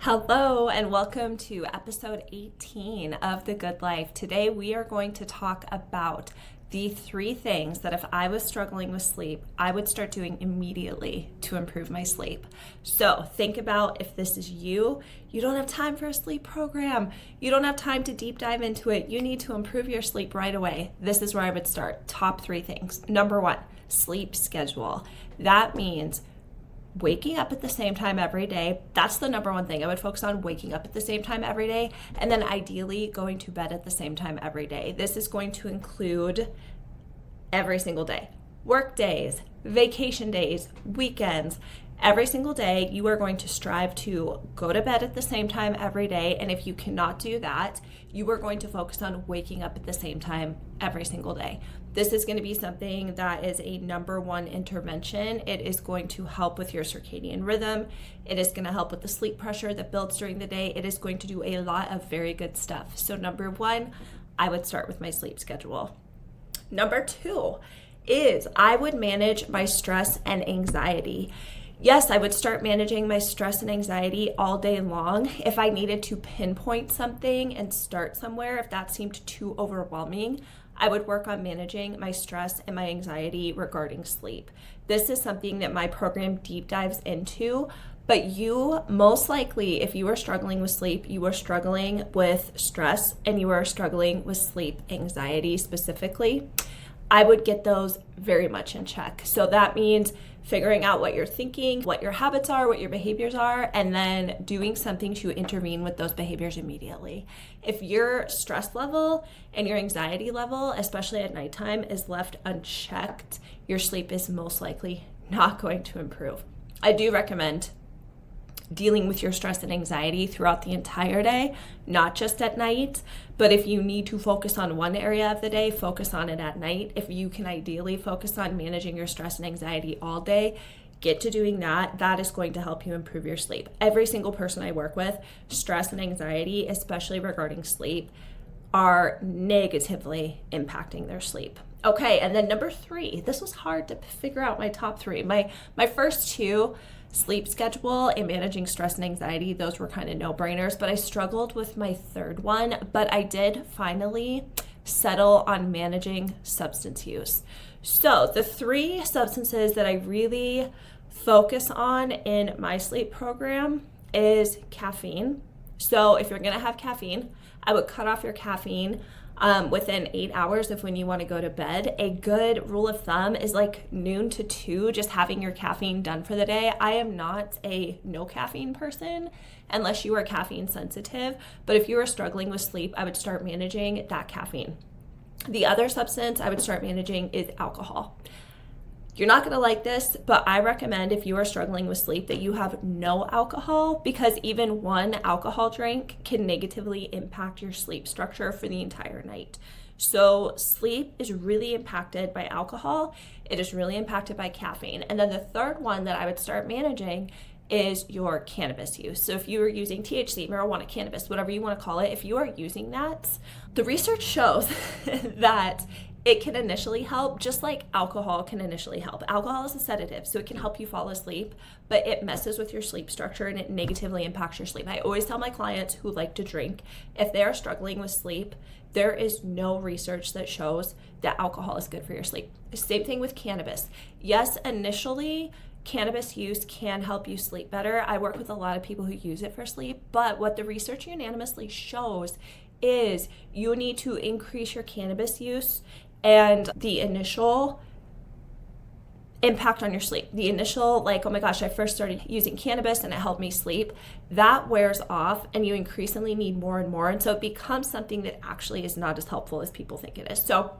Hello and welcome to episode 18 of The Good Life. Today we are going to talk about the 3 things that if I was struggling with sleep, I would start doing immediately to improve my sleep. So think about if this is you don't have time for a sleep program. You don't have time to deep dive into it. You need to improve your sleep right away. This is where I would start. Top 3 things. Number 1, sleep schedule. That means waking up at the same time every day. That's the number 1 thing. I would focus on waking up at the same time every day, and then ideally going to bed at the same time every day. This is going to include every single day. Work days, vacation days, weekends. Every single day, you are going to strive to go to bed at the same time every day. And if you cannot do that, you are going to focus on waking up at the same time every single day. This is going to be something that is a number 1 intervention. It is going to help with your circadian rhythm. It is going to help with the sleep pressure that builds during the day. It is going to do a lot of very good stuff. So number 1, I would start with my sleep schedule. Number 2 is I would manage my stress and anxiety. Yes, I would start managing my stress and anxiety all day long. If I needed to pinpoint something and start somewhere, if that seemed too overwhelming, I would work on managing my stress and my anxiety regarding sleep. This is something that my program deep dives into, but you most likely, if you are struggling with sleep, you are struggling with stress and you are struggling with sleep anxiety specifically. I would get those very much in check. So that means figuring out what you're thinking, what your habits are, what your behaviors are, and then doing something to intervene with those behaviors immediately. If your stress level and your anxiety level, especially at nighttime, is left unchecked, your sleep is most likely not going to improve. I do recommend dealing with your stress and anxiety throughout the entire day, not just at night. But if you need to focus on one area of the day, focus on it at night. If you can ideally focus on managing your stress and anxiety all day, get to doing that. That is going to help you improve your sleep. Every single person I work with, stress and anxiety, especially regarding sleep, are negatively impacting their sleep. Okay, and then number 3, this was hard to figure out my top 3. My first 2, sleep schedule and managing stress and anxiety, those were kind of no-brainers, but I struggled with my 3rd one, but I did finally settle on managing substance use. So the 3 substances that I really focus on in my sleep program is caffeine. So if you're going to have caffeine, I would cut off your caffeine within 8 hours of when you want to go to bed. A good rule of thumb is like noon to 2, just having your caffeine done for the day. I am not a no caffeine person unless you are caffeine sensitive, but if you are struggling with sleep, I would start managing that caffeine. The other substance I would start managing is alcohol. You're not going to like this, but I recommend if you are struggling with sleep that you have no alcohol, because even one alcohol drink can negatively impact your sleep structure for the entire night. So sleep is really impacted by alcohol. It is really impacted by caffeine. And then the 3rd one that I would start managing is your cannabis use. So if you are using THC, marijuana, cannabis, whatever you want to call it, if you are using that, the research shows that it can initially help, just like alcohol can initially help. Alcohol is a sedative, so it can help you fall asleep, but it messes with your sleep structure and it negatively impacts your sleep. I always tell my clients who like to drink, if they are struggling with sleep, there is no research that shows that alcohol is good for your sleep. Same thing with cannabis. Yes, initially, cannabis use can help you sleep better. I work with a lot of people who use it for sleep, but what the research unanimously shows is you need to increase your cannabis use and the initial impact on your sleep. The initial, like, oh my gosh, I first started using cannabis and it helped me sleep, that wears off and you increasingly need more and more. And so it becomes something that actually is not as helpful as people think it is. So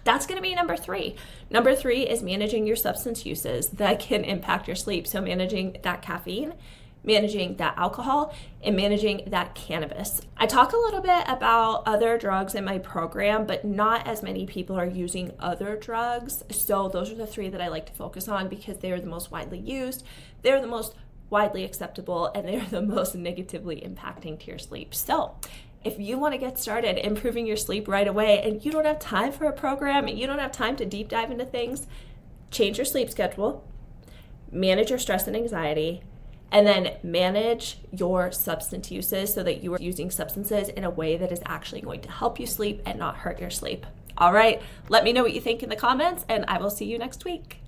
that's going to be number 3. Number 3 is managing your substance uses that can impact your sleep. So managing that caffeine, managing that alcohol, and managing that cannabis. I talk a little bit about other drugs in my program, but not as many people are using other drugs. So those are the 3 that I like to focus on because they're the most widely used, they're the most widely acceptable, and they're the most negatively impacting to your sleep. So if you want to get started improving your sleep right away and you don't have time for a program and you don't have time to deep dive into things, change your sleep schedule, manage your stress and anxiety, And then manage your substance uses so that you are using substances in a way that is actually going to help you sleep and not hurt your sleep. All right, let me know what you think in the comments, and I will see you next week.